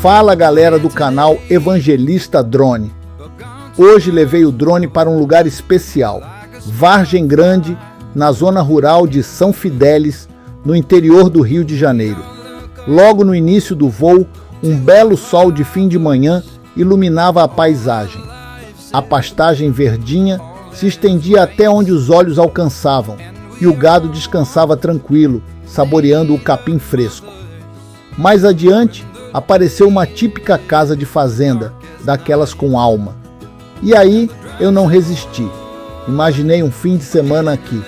Fala galera do canal Evangelista Drone. Hoje levei o drone para um lugar especial, Vargem Grande, na zona rural de São Fidélis, no interior do Rio de Janeiro. Logo no início do voo, um belo sol de fim de manhã iluminava a paisagem. A pastagem verdinha se estendia até onde os olhos alcançavam e o gado descansava tranquilo, saboreando o capim fresco. Mais adiante, apareceu uma típica casa de fazenda, daquelas com alma. E aí eu não resisti. Imaginei um fim de semana aqui.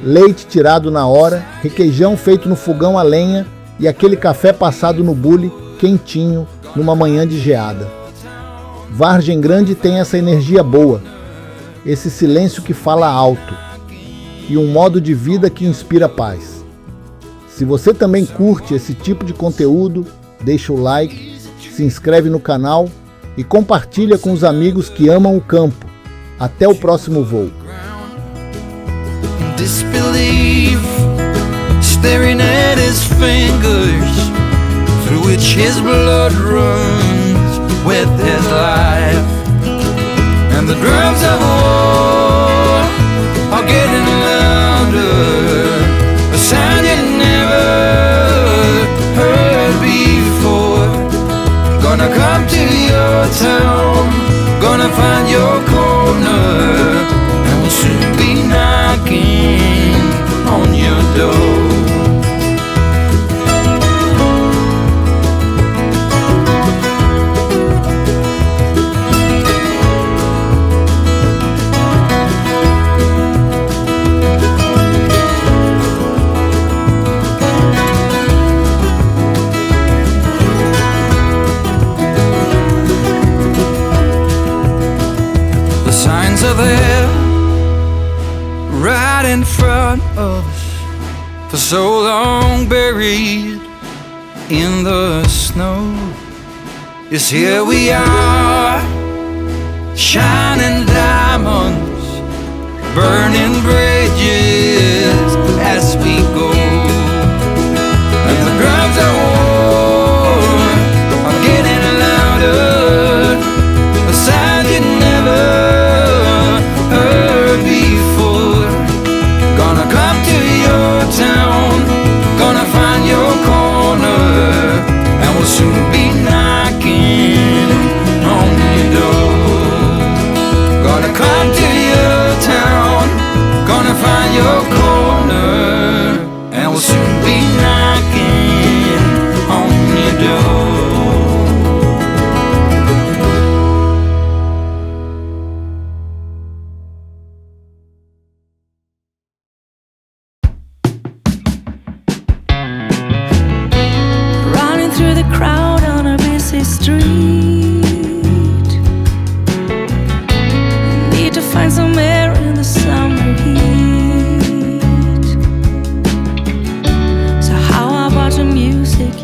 Leite tirado na hora, requeijão feito no fogão a lenha e aquele café passado no bule, quentinho, numa manhã de geada. Vargem Grande tem essa energia boa, esse silêncio que fala alto e um modo de vida que inspira paz. Se você também curte esse tipo de conteúdo, deixa o like, se inscreve no canal e compartilha com os amigos que amam o campo. Até o próximo voo. Disbelief, staring at his fingers, through which his blood runs with his life. And the drums of war are getting louder, a sound you never heard before. Gonna come to your town, gonna find your corner, and we'll soon be knocking on your door. Signs are there, right in front of us, for so long buried in the snow. Yes, here we are, shining diamonds, burning bridges as we go. And the drums of war are getting louder, a sound you never heard before. Gonna come to your town, gonna find your corner, and we'll soon be knocking on your door. Gonna come to your town, gonna find your corner, and we'll soon be knocking on your door. Through the crowd on a busy street, need to find some air in the summer heat. So how about the music,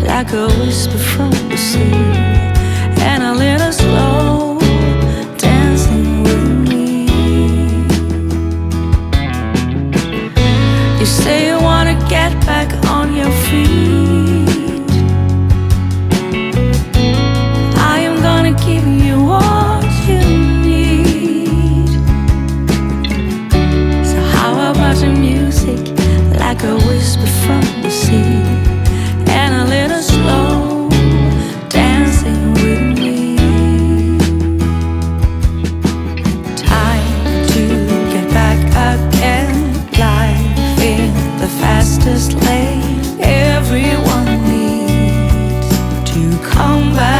like a whisper from the sea, and a little slow dancing with me? You say you wanna get back on your feet, give you what you need. So how about the music, like a whisper from the sea, and a little slow dancing with me? Time to get back again, life in the fastest lane. Everyone needs to come back